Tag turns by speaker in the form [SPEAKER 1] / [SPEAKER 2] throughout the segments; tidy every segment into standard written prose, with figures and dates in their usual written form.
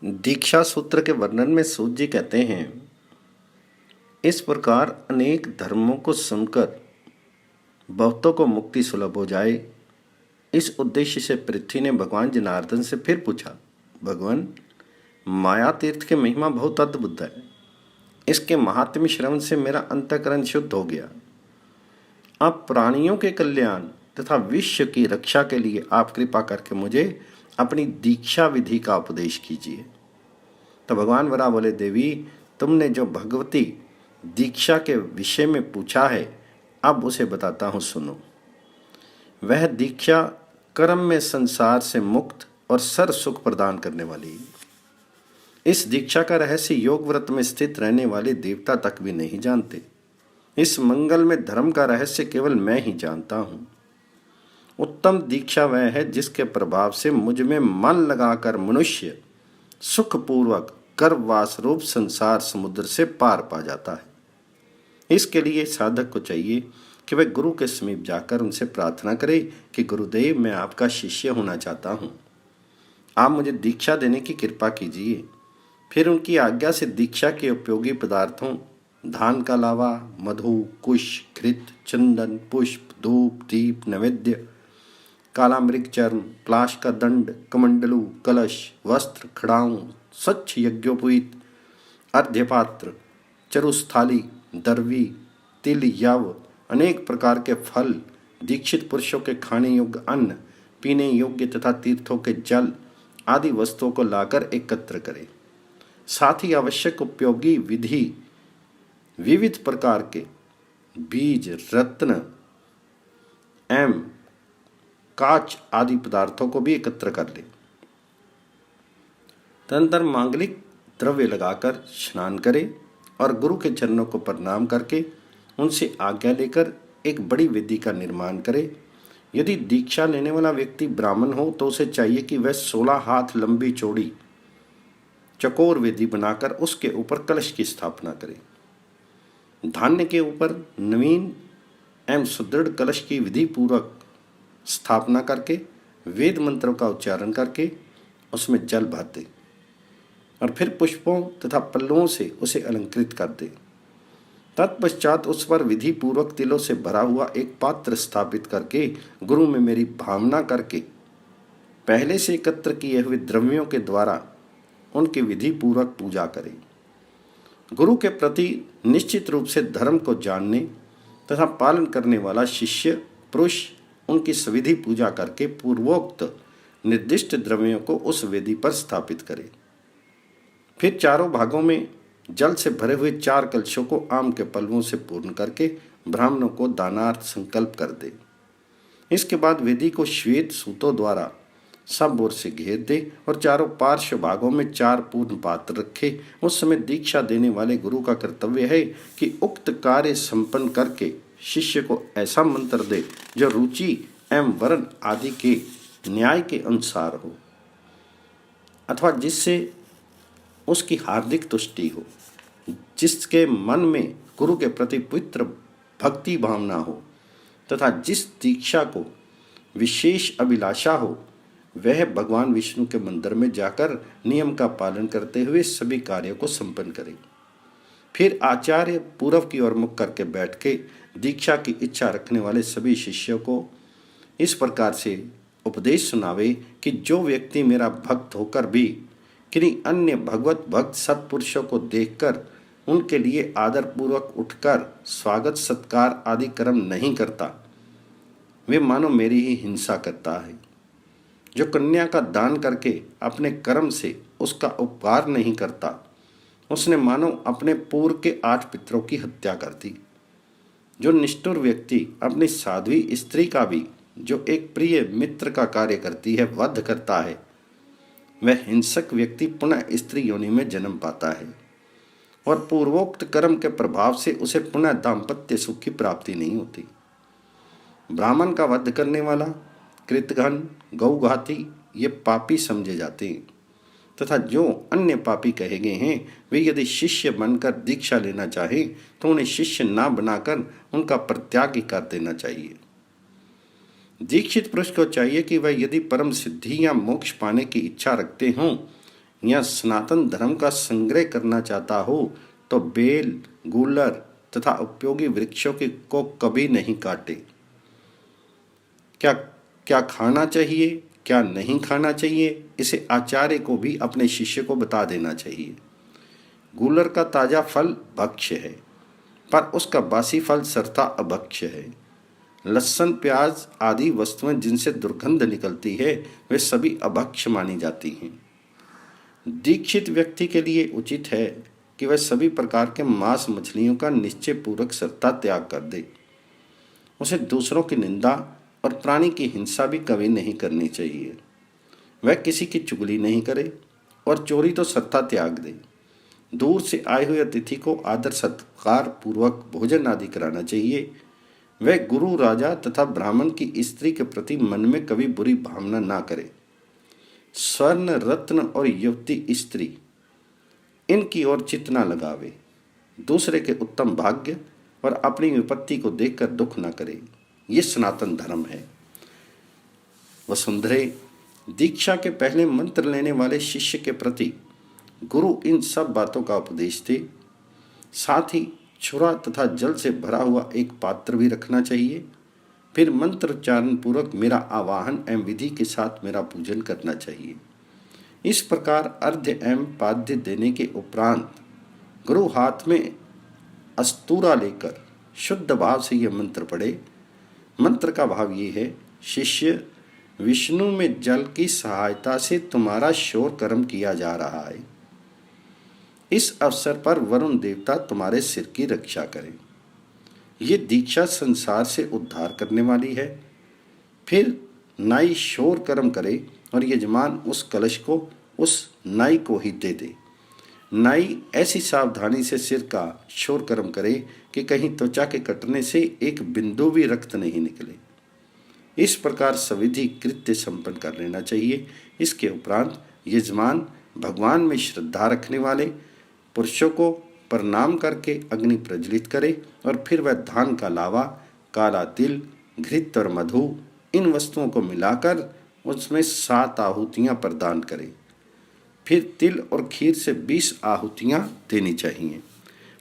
[SPEAKER 1] दीक्षा सूत्र के वर्णन में सूत जी कहते हैं, इस प्रकार अनेक धर्मों को सुनकर बहुतों को मुक्ति सुलभ हो जाए, इस उद्देश्य से पृथ्वी ने भगवान जनार्दन से फिर पूछा, भगवान, माया तीर्थ की महिमा बहुत अद्भुत है। इसके महात्म्य श्रवण से मेरा अंतःकरण शुद्ध हो गया। अब प्राणियों के कल्याण तथा विश्व की रक्षा के लिए आप कृपा करके मुझे अपनी दीक्षा विधि का उपदेश कीजिए। तो भगवान वरा बोले, देवी, तुमने जो भगवती दीक्षा के विषय में पूछा है, अब उसे बताता हूँ, सुनो। वह दीक्षा कर्म में संसार से मुक्त और सर्व सुख प्रदान करने वाली है। इस दीक्षा का रहस्य योग व्रत में स्थित रहने वाले देवता तक भी नहीं जानते। इस मंगल में धर्म का रहस्य केवल मैं ही जानता हूँ। उत्तम दीक्षा वह है जिसके प्रभाव से मुझ में मन लगाकर मनुष्य सुखपूर्वक गर्भवास रूप संसार समुद्र से पार पा जाता है। इसके लिए साधक को चाहिए कि वह गुरु के समीप जाकर उनसे प्रार्थना करे कि गुरुदेव, मैं आपका शिष्य होना चाहता हूँ, आप मुझे दीक्षा देने की कृपा कीजिए। फिर उनकी आज्ञा से दीक्षा के उपयोगी पदार्थों धान का लावा, मधु, कुश, घृत, चंदन, पुष्प, धूप, दीप, नैवेद्य, काला मृग चर्म, प्लाश का दंड, कमंडलू, कलश, वस्त्र, खड़ाऊं, स्वच्छ यज्ञोपवीत, अर्ध्यपात्र, चरुस्थाली, दर्वी, तिल, यव, अनेक प्रकार के फल, दीक्षित पुरुषों के खाने योग्य अन्न, पीने योग्य तथा तीर्थों के जल आदि वस्तुओं को लाकर एकत्र करें। साथ ही आवश्यक उपयोगी विधि विविध प्रकार के बीज, रत्न एवं काच आदि पदार्थों को भी एकत्र कर ले। तदनंतर मांगलिक द्रव्य लगाकर स्नान करे और गुरु के चरणों को प्रणाम करके उनसे आज्ञा लेकर एक बड़ी वेदी का निर्माण करे। यदि दीक्षा लेने वाला व्यक्ति ब्राह्मण हो तो उसे चाहिए कि वह 16 हाथ लंबी चौड़ी चकोर वेदी बनाकर उसके ऊपर कलश की स्थापना करे। धान्य के ऊपर नवीन एवं सुदृढ़ कलश की विधि पूर्वक स्थापना करके वेद मंत्रों का उच्चारण करके उसमें जल भर दे और फिर पुष्पों तथा पल्लवों से उसे अलंकृत कर दे। तत्पश्चात उस पर विधि पूर्वक तिलों से भरा हुआ एक पात्र स्थापित करके गुरु में मेरी भावना करके पहले से एकत्र किए हुए द्रव्यों के द्वारा उनकी विधि पूर्वक पूजा करें। गुरु के प्रति निश्चित रूप से धर्म को जानने तथा पालन करने वाला शिष्य पुरुष उनकी सविधि पूजा करके पूर्वोक्त निर्दिष्ट द्रव्यों को उस वेदी पर स्थापित करे। फिर चारों भागों में जल से भरे हुए 4 कलशों को आम के पल्लवों से पूर्ण करके ब्राह्मणों को दानार्थ संकल्प कर दे। इसके बाद वेदी को श्वेत सूतों द्वारा सब ओर से घेर दे और चारों पार्श्व भागों में 4 पूर्ण पात्र रखे। उस समय दीक्षा देने वाले गुरु का कर्तव्य है कि उक्त कार्य संपन्न करके शिष्य को ऐसा मंत्र दे जो रुचि एवं वर्ण आदि के न्याय के अनुसार हो अथवा जिससे उसकी हार्दिक तुष्टि हो, जिसके मन में गुरु के प्रति पवित्र भक्ति भावना हो तथा जिस दीक्षा को विशेष अभिलाषा हो, वह भगवान विष्णु के मंदिर में जाकर नियम का पालन करते हुए सभी कार्यों को संपन्न करे। फिर आचार्य पूर्व की ओर मुख करके बैठ के दीक्षा की इच्छा रखने वाले सभी शिष्यों को इस प्रकार से उपदेश सुनावे कि जो व्यक्ति मेरा भक्त होकर भी किन्हीं अन्य भगवत भक्त सत्पुरुषों को देखकर उनके लिए आदर पूर्वक उठकर स्वागत सत्कार आदि कर्म नहीं करता, वे मानो मेरी ही हिंसा करता है। जो कन्या का दान करके अपने कर्म से उसका उपकार नहीं करता, उसने मानो अपने पूर्व के 8 पितरों की हत्या कर दी। जो निष्ठुर व्यक्ति अपनी साध्वी स्त्री का भी जो एक प्रिय मित्र का कार्य करती है वध करता है, वह हिंसक व्यक्ति पुनः स्त्री योनि में जन्म पाता है और पूर्वोक्त कर्म के प्रभाव से उसे पुनः दाम्पत्य सुख की प्राप्ति नहीं होती। ब्राह्मण का वध करने वाला, कृतघ्न, गौघाती ये पापी समझे जाते हैं तथा जो अन्य पापी कहे गए हैं वे यदि शिष्य बनकर दीक्षा लेना चाहे तो उन्हें शिष्य ना बनाकर उनका परित्याग ही कर देना चाहिए। दीक्षित पुरुष को चाहिए कि वह यदि परम सिद्धि या मोक्ष पाने की इच्छा रखते हों, या सनातन धर्म का संग्रह करना चाहता हो तो बेल, गूलर तथा उपयोगी वृक्षों को कभी नहीं काटे। क्या क्या खाना चाहिए, क्या नहीं खाना चाहिए, इसे आचार्य को भी अपने शिष्य को बता देना चाहिए। गूलर का ताजा फल भक्ष्य है, पर उसका बासी फल सरता अभक्ष्य है। लहसुन, प्याज आदि वस्तुएं जिनसे दुर्गंध निकलती है वे सभी अभक्ष्य मानी जाती हैं। दीक्षित व्यक्ति के लिए उचित है कि वह सभी प्रकार के मांस मछलियों का निश्चय पूर्वक सरता त्याग कर दे। उसे दूसरों की निंदा और प्राणी की हिंसा भी कभी नहीं करनी चाहिए। वह किसी की चुगली नहीं करे और चोरी तो सरता त्याग दे। दूर से आए हुए अतिथि को आदर सत्कार पूर्वक भोजन आदि कराना चाहिए। वह गुरु, राजा तथा ब्राह्मण की स्त्री के प्रति मन में कभी बुरी भावना ना करे। स्वर्ण, रत्न और युवती स्त्री इनकी ओर चित्त न लगावे। दूसरे के उत्तम भाग्य और अपनी विपत्ति को देखकर दुख न करे। ये सनातन धर्म है। वसुंधरे, दीक्षा के पहले मंत्र लेने वाले शिष्य के प्रति गुरु इन सब बातों का उपदेश दे। साथ ही छुरा तथा जल से भरा हुआ एक पात्र भी रखना चाहिए। फिर मंत्रोच्चारण पूर्वक मेरा आवाहन एवं विधि के साथ मेरा पूजन करना चाहिए। इस प्रकार अर्घ्य एवं पाद्य देने के उपरांत गुरु हाथ में अस्तूरा लेकर शुद्ध भाव से यह मंत्र पढ़े। मंत्र का भाव ये है: शिष्य, विष्णु में जल की सहायता से तुम्हारा शोर कर्म किया जा रहा है। इस अवसर पर वरुण देवता तुम्हारे सिर की रक्षा करें। ये दीक्षा संसार से उद्धार करने वाली है। फिर नाई शोर कर्म करे और यजमान उस कलश को उस नाई को ही दे दे। नाई ऐसी सावधानी से सिर का शोर कर्म करे कि कहीं त्वचा के कटने से एक बिंदु भी रक्त नहीं निकले। इस प्रकार सविधि कृत्य संपन्न कर लेना चाहिए। इसके उपरांत यजमान भगवान में श्रद्धा रखने वाले पुरुषों को प्रणाम करके अग्नि प्रज्वलित करे और फिर वह धान का लावा, काला तिल, घृत और मधु इन वस्तुओं को मिलाकर उसमें 7 आहुतियाँ प्रदान करे। फिर तिल और खीर से 20 आहुतियाँ देनी चाहिए।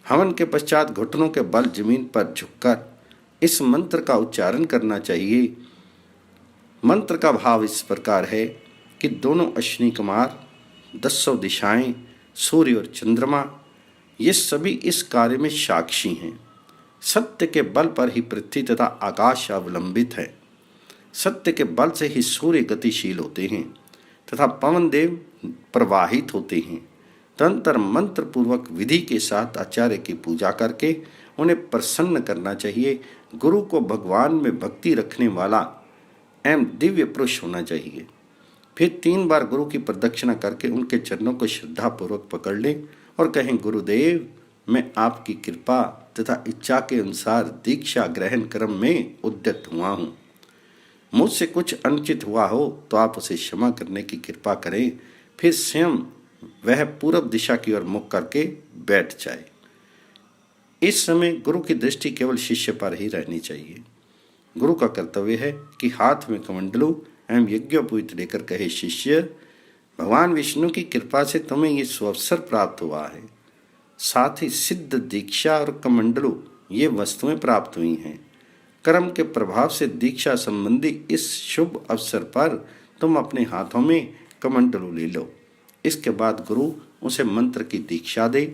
[SPEAKER 1] हवन के पश्चात घुटनों के बल जमीन पर झुककर इस मंत्र का उच्चारण करना चाहिए। मंत्र का भाव इस प्रकार है कि दोनों अश्विनी कुमार, 10 दिशाएं, सूर्य और चंद्रमा ये सभी इस कार्य में साक्षी हैं। सत्य के बल पर ही पृथ्वी तथा आकाश अवलंबित है। सत्य के बल से ही सूर्य गतिशील होते हैं तथा पवन देव प्रवाहित होते हैं। तंत्र मंत्र पूर्वक विधि के साथ आचार्य की पूजा करके उन्हें प्रसन्न करना चाहिए। गुरु को भगवान में भक्ति रखने वाला एवं दिव्य पुरुष होना चाहिए। फिर 3 बार गुरु की प्रदक्षिणा करके उनके चरणों को श्रद्धापूर्वक पकड़ लें और कहें: गुरुदेव, मैं आपकी कृपा तथा इच्छा के अनुसार दीक्षा ग्रहण क्रम में उद्यत हुआ हूँ। मुझसे कुछ अनुचित हुआ हो तो आप उसे क्षमा करने की कृपा करें। फिर स्वयं वह पूर्व दिशा की ओर मुख करके बैठ जाए। इस समय गुरु की दृष्टि केवल शिष्य पर ही रहनी चाहिए। गुरु का कर्तव्य है कि हाथ में कमंडलू एवं यज्ञोपवीत लेकर कहे: शिष्य, भगवान विष्णु की कृपा से तुम्हें ये सुअवसर प्राप्त हुआ है। साथ ही सिद्ध दीक्षा और कमंडलू ये वस्तुएं प्राप्त हुई हैं। कर्म के प्रभाव से दीक्षा संबंधी इस शुभ अवसर पर तुम अपने हाथों में कमंडलू ले लो। इसके बाद गुरु उसे मंत्र की दीक्षा दे।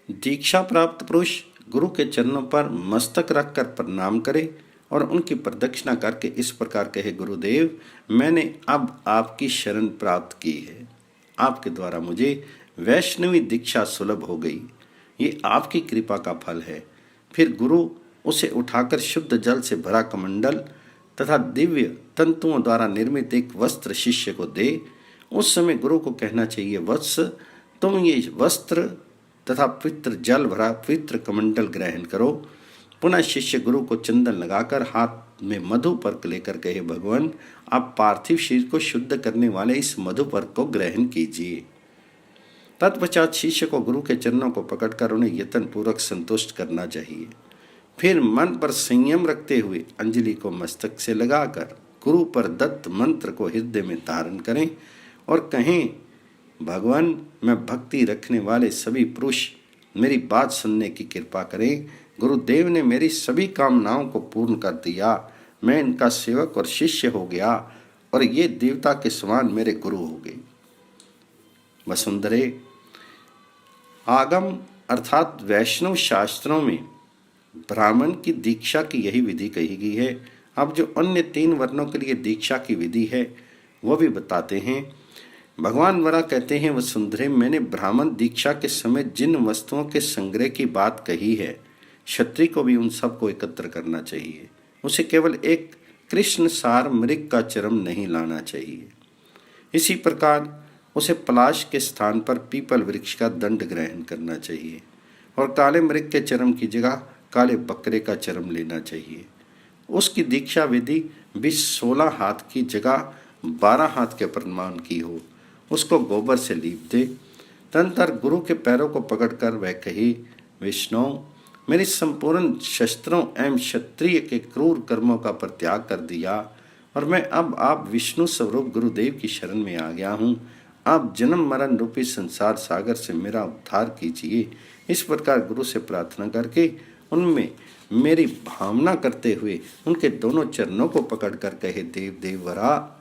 [SPEAKER 1] दीक्षा प्राप्त पुरुष गुरु के चरणों पर मस्तक रखकर प्रणाम करे और उनकी प्रदक्षिणा करके इस प्रकार कहे: गुरुदेव, मैंने अब आपकी शरण प्राप्त की है। आपके द्वारा मुझे वैष्णवी दीक्षा सुलभ हो गई। ये आपकी कृपा का फल है। फिर गुरु उसे उठाकर शुद्ध जल से भरा कमंडल तथा दिव्य तंतुओं द्वारा निर्मित एक वस्त्र शिष्य को दे। उस समय गुरु को कहना चाहिए: वत्स, तुम ये वस्त्र तथा पवित्र जल भरा पवित्र कमंडल ग्रहण करो। पुनः शिष्य गुरु को चंदन लगाकर हाथ में मधुपर्क लेकर कहे: भगवान, आप पार्थिव शरीर को शुद्ध करने वाले इस मधुपर्क को ग्रहण कीजिए। तत्पश्चात शिष्य को गुरु के चरणों को पकड़कर उन्हें यत्न पूर्वक संतुष्ट करना चाहिए। फिर मन पर संयम रखते हुए अंजलि को मस्तक से लगाकर गुरु पर दत्त मंत्र को हृदय में धारण करें और कहें, भगवान, मैं भक्ति रखने वाले सभी पुरुष मेरी बात सुनने की कृपा करें। गुरुदेव ने मेरी सभी कामनाओं को पूर्ण कर दिया। मैं इनका सेवक और शिष्य हो गया और ये देवता के समान मेरे गुरु हो गए। वसुंधरे, आगम अर्थात वैष्णव शास्त्रों में ब्राह्मण की दीक्षा की यही विधि कही गई है। अब जो अन्य 3 वर्णों के लिए दीक्षा की विधि है वह भी बताते हैं। भगवान वरा कहते हैं, वसुंधरे, मैंने ब्राह्मण दीक्षा के समय जिन वस्तुओं के संग्रह की बात कही है, क्षत्रिय को भी उन सब को एकत्र करना चाहिए। उसे केवल एक कृष्ण सार मृग का चरम नहीं लाना चाहिए। इसी प्रकार उसे पलाश के स्थान पर पीपल वृक्ष का दंड ग्रहण करना चाहिए और काले मृग के चरम की जगह काले बकरे का चरम लेना चाहिए। उसकी दीक्षा विधि भी 16 हाथ की जगह 12 हाथ के परिमाण की हो। उसको गोबर से लीप दे। तदनंतर गुरु के पैरों को पकड़कर वह कही, विष्णु, मेरी संपूर्ण शस्त्रों एवं क्षत्रिय के क्रूर कर्मों का परित्याग कर दिया और मैं अब आप विष्णु स्वरूप गुरुदेव की शरण में आ गया हूँ। आप जन्म मरण रूपी संसार सागर से मेरा उद्धार कीजिए। इस प्रकार गुरु से प्रार्थना करके उनमें मेरी भावना करते हुए उनके दोनों चरणों को पकड़कर कहे, देव देववरा,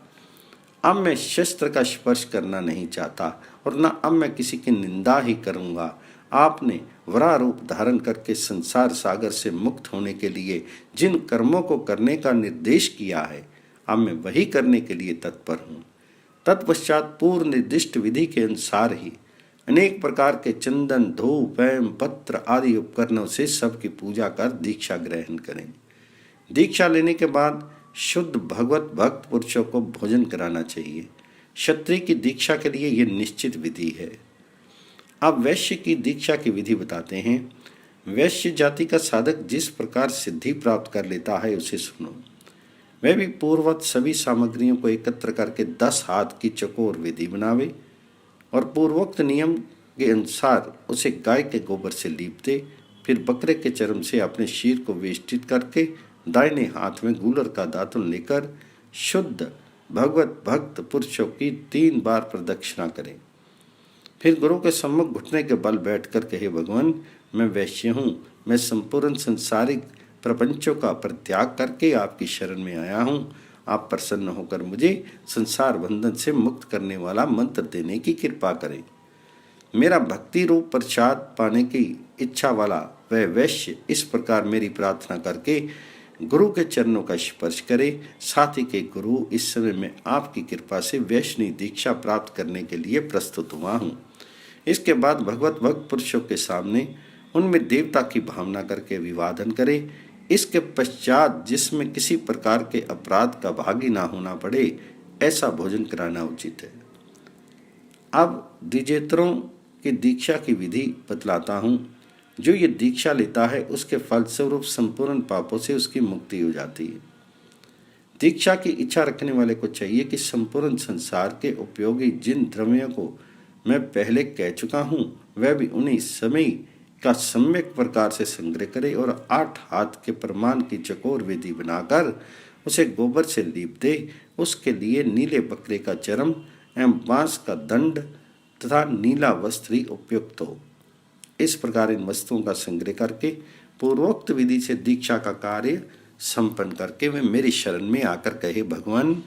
[SPEAKER 1] अब मैं शस्त्र का स्पर्श करना नहीं चाहता और न अब मैं किसी की निंदा ही करूँगा। आपने वरा रूप धारण करके संसार सागर से मुक्त होने के लिए जिन कर्मों को करने का निर्देश किया है, अब मैं वही करने के लिए तत्पर हूँ। तत्पश्चात पूर्व निर्दिष्ट विधि के अनुसार ही अनेक प्रकार के चंदन, धूप एवं पत्र आदि उपकरणों से सबकी पूजा कर दीक्षा ग्रहण करें। दीक्षा लेने के बाद शुद्ध भगवत भक्त पुरुषों को भोजन कराना चाहिए। क्षत्रिय की दीक्षा के लिए यह निश्चित विधि है। अब वैश्य की दीक्षा की विधि बताते हैं। वैश्य जाति का साधक जिस प्रकार सिद्धि प्राप्त कर लेता है उसे सुनो। वह भी पूर्ववत सभी सामग्रियों को एकत्र करके 10 हाथ की चकोर विधि बनावे और पूर्वोक्त नियम के अनुसार उसे गाय के गोबर से लीप दे। फिर बकरे के चर्म से अपने शीर को वेष्टित करके दाहिने हाथ में गूलर का दातुन लेकर शुद्ध भगवत भक्त पुरुषों की 3 बार प्रदक्षिणा करें। फिर गुरु के सम्मुख घुटने के बल बैठकर कहे, भगवान, मैं वैश्य हूँ। मैं संपूर्ण संसारिक प्रपंचों का परित्याग करके आपकी शरण में आया हूँ। आप प्रसन्न होकर मुझे संसार बंधन से मुक्त करने वाला मंत्र देने की कृपा करें। मेरा भक्ति रूप प्रसाद पाने की इच्छा वाला वह वैश्य इस प्रकार मेरी प्रार्थना करके गुरु के चरणों का स्पर्श करे। साथ ही के गुरु, इस समय मैं आपकी कृपा से वैष्णवी दीक्षा प्राप्त करने के लिए प्रस्तुत हुआ हूँ। इसके बाद भगवत भक्त पुरुषों के सामने उनमें देवता की भावना करके अभिवादन करे। इसके पश्चात जिसमें किसी प्रकार के अपराध का भागी ना होना पड़े ऐसा भोजन कराना उचित है। अब द्विजेतरों की दीक्षा की विधि बतलाता हूँ। जो ये दीक्षा लेता है उसके फलस्वरूप संपूर्ण पापों से उसकी मुक्ति हो जाती है। दीक्षा की इच्छा रखने वाले को चाहिए कि संपूर्ण संसार के उपयोगी जिन द्रव्यों को मैं पहले कह चुका हूँ वह भी उन्हीं समय का सम्यक प्रकार से संग्रह करे और 8 हाथ के प्रमाण की चकोर विधि बनाकर उसे गोबर से लीप दे। उसके लिए नीले बकरे का चर्म एवं बांस का दंड तथा नीला वस्त्र ही उपयुक्त हो। इस प्रकार इन वस्तुओं का संग्रह करके पूर्वोक्त विधि से दीक्षा का कार्य संपन्न करके वे मेरी शरण में आकर कहे, भगवान,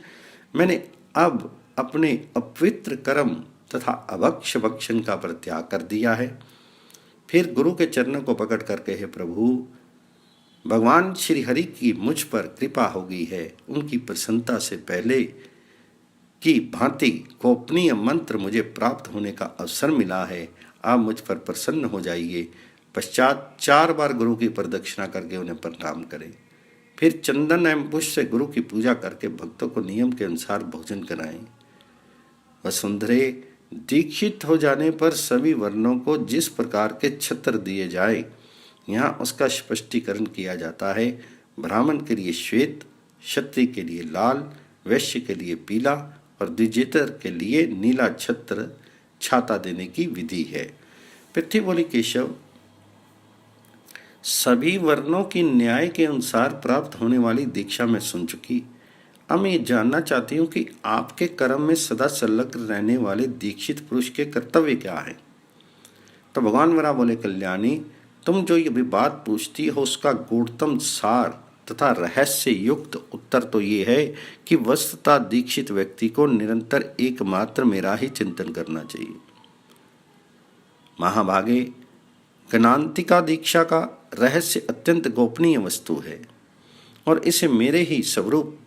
[SPEAKER 1] मैंने अब अपने अपवित्र कर्म तथा अभक्ष भक्षण का परित्याग कर दिया है। फिर गुरु के चरणों को पकड़ कर कहे, प्रभु, भगवान श्री हरि की मुझ पर कृपा हो गई है। उनकी प्रसन्नता से पहले की भांति गोपनीय मंत्र मुझे प्राप्त होने का अवसर मिला है। आप मुझ पर प्रसन्न हो जाइए। पश्चात 4 बार गुरु की प्रदक्षिणा करके उन्हें प्रणाम करें। फिर चंदन एवं पुष्प से गुरु की पूजा करके भक्तों को नियम के अनुसार भोजन कराएं। वसुंधरे, दीक्षित हो जाने पर सभी वर्णों को जिस प्रकार के छत्र दिए जाए यहाँ उसका स्पष्टीकरण किया जाता है। ब्राह्मण के लिए श्वेत, क्षत्रिय के लिए लाल, वैश्य के लिए पीला और द्विजेतर के लिए नीला छत्र छाता देने की विधि है। पृथ्वी बोली, केशव, सभी वर्णों की न्याय के अनुसार प्राप्त होने वाली दीक्षा मैं सुन चुकी। अब मैं ये जानना चाहती हूँ कि आपके कर्म में सदा संलग्न रहने वाले दीक्षित पुरुष के कर्तव्य क्या है। तो भगवान वरा बोले, कल्याणी, तुम जो ये विवाद पूछती हो उसका गूढ़तम सार तथा रहस्य युक्त उत्तर तो ये है कि वस्तुतः दीक्षित व्यक्ति को निरंतर एकमात्र मेरा ही चिंतन करना चाहिए। महाभागे, गणांतिका दीक्षा का रहस्य अत्यंत गोपनीय वस्तु है और इसे मेरे ही स्वरूप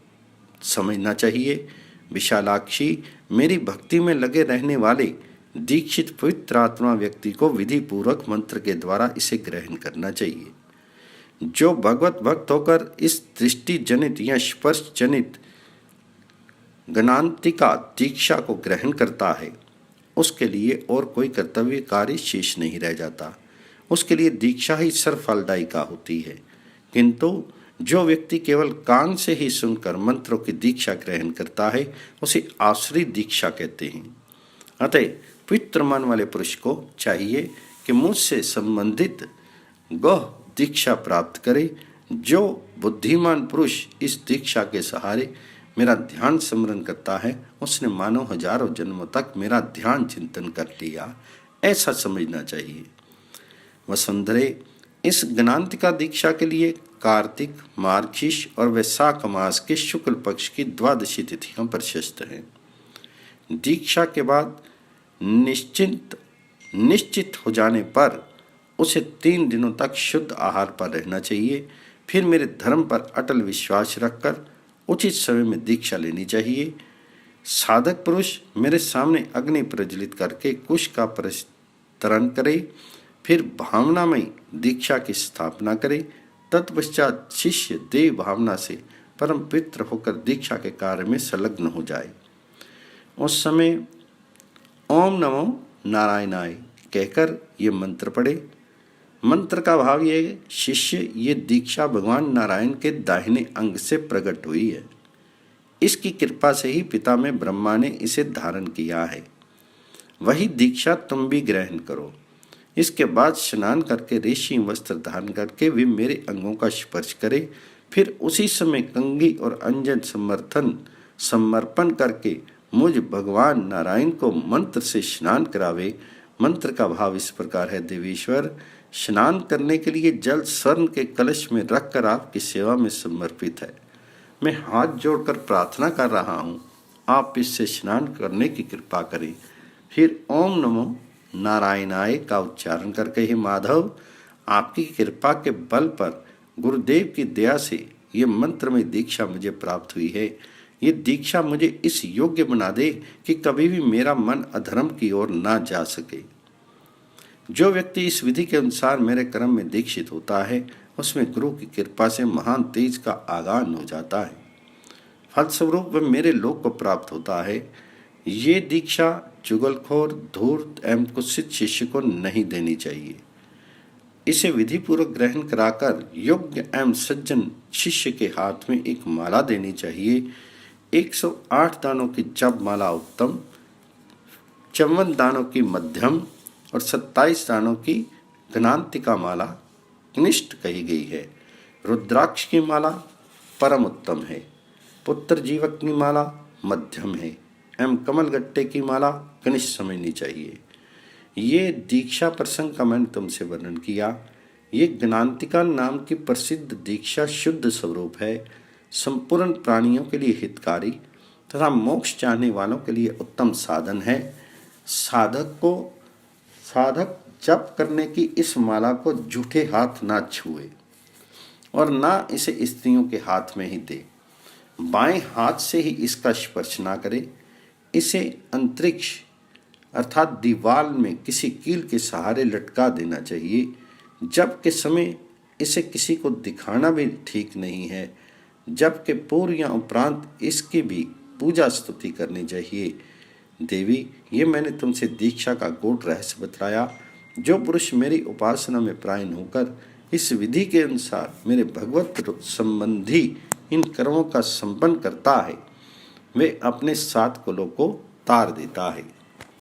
[SPEAKER 1] समझना चाहिए। विशालाक्षी, मेरी भक्ति में लगे रहने वाले दीक्षित पवित्र आत्मा व्यक्ति को विधि पूर्वक मंत्र के द्वारा इसे ग्रहण करना चाहिए। जो भगवत भक्त होकर इस दृष्टि जनित या स्पर्श जनित गणांतिका दीक्षा को ग्रहण करता है उसके लिए और कोई कर्तव्य कार्य शेष नहीं रह जाता। उसके लिए दीक्षा ही सर्वफलदायिका होती है। किंतु जो व्यक्ति केवल कान से ही सुनकर मंत्रों की दीक्षा ग्रहण करता है उसे आश्रित दीक्षा कहते हैं। अतः पवित्र मन वाले पुरुष को चाहिए कि मुझसे संबंधित गौह दीक्षा प्राप्त करे। जो बुद्धिमान पुरुष इस दीक्षा के सहारे मेरा ध्यान स्मरण करता है उसने मानो हजारों जन्मों तक मेरा ध्यान चिंतन कर लिया, ऐसा समझना चाहिए। वसुंधरे, इस गणांतिका दीक्षा के लिए कार्तिक, मार्गशीर्ष और वैशाख मास के शुक्ल पक्ष की द्वादशी तिथियां प्रशस्त हैं। दीक्षा के बाद निश्चित हो जाने पर उसे 3 दिनों तक शुद्ध आहार पर रहना चाहिए। फिर मेरे धर्म पर अटल विश्वास रखकर उचित समय में दीक्षा लेनी चाहिए। साधक पुरुष मेरे सामने अग्नि प्रज्वलित करके कुश का परितरण करे, फिर भावनामयी दीक्षा की स्थापना करे। तत्पश्चात शिष्य देव भावना से परम पवित्र होकर दीक्षा के कार्य में संलग्न हो जाए। उस समय ओम नमो नारायणाय कहकर ये मंत्र पढ़े। मंत्र का भाव ये, शिष्य ये दीक्षा भगवान नारायण के दाहिने अंग से प्रकट हुई है। इसकी कृपा से ही पिता में ब्रह्मा ने इसे धारण किया है। वही दीक्षा तुम भी ग्रहण करो। इसके बाद स्नान करके रेशमी वस्त्र धारण करके वे मेरे अंगों का स्पर्श करे। फिर उसी समय कंघी और अंजन समर्पण करके मुझ भगवान नारायण को मंत्र से स्नान करावे। मंत्र का भाव इस प्रकार है, देवेश्वर, स्नान करने के लिए जल स्वर्ण के कलश में रखकर आपकी सेवा में समर्पित है। मैं हाथ जोड़कर प्रार्थना कर रहा हूँ, आप इससे स्नान करने की कृपा करें। फिर ओम नमो नारायणाय का उच्चारण करके, हे माधव, आपकी कृपा के बल पर गुरुदेव की दया से ये मंत्रमय दीक्षा मुझे प्राप्त हुई है। ये दीक्षा मुझे इस योग्य बना दे कि कभी भी मेरा मन अधर्म की ओर ना जा सके। जो व्यक्ति इस विधि के अनुसार मेरे कर्म में दीक्षित होता है उसमें गुरु की कृपा से महान तेज का आगान हो जाता है। फलस्वरूप वह मेरे लोक को प्राप्त होता है। ये दीक्षा चुगलखोर, धूर्त एवं कुत्सित शिष्य को नहीं देनी चाहिए। इसे विधि पूर्वक ग्रहण कराकर योग्य एवं सज्जन शिष्य के हाथ में एक माला देनी चाहिए। 108 दानों की जप माला उत्तम, 54 दानों की मध्यम और 27 दानों की गणांतिका माला कनिष्ठ कही गई है। रुद्राक्ष की माला परम उत्तम है, पुत्र जीवक की माला मध्यम है एवं कमल गट्टे की माला कनिष्ठ समझनी चाहिए। ये दीक्षा प्रसंग का मैंने तुमसे वर्णन किया। ये गणांतिका नाम की प्रसिद्ध दीक्षा शुद्ध स्वरूप है, संपूर्ण प्राणियों के लिए हितकारी तथा मोक्ष चाहने वालों के लिए उत्तम साधन है। साधक जप करने की इस माला को झूठे हाथ ना छुए और ना इसे स्त्रियों के हाथ में ही दे। बाएं हाथ से ही इसका स्पर्श ना करे। इसे अंतरिक्ष अर्थात दीवार में किसी कील के सहारे लटका देना चाहिए। जब के समय इसे किसी को दिखाना भी ठीक नहीं है, जबकि पूर्व या उपरांत इसकी भी पूजा स्तुति करनी चाहिए। देवी, ये मैंने तुमसे दीक्षा का गूढ़ रहस्य बताया। जो पुरुष मेरी उपासना में प्रायण होकर इस विधि के अनुसार मेरे भगवत संबंधी इन कर्मों का संपन्न करता है वे अपने 7 कुलों को तार देता है।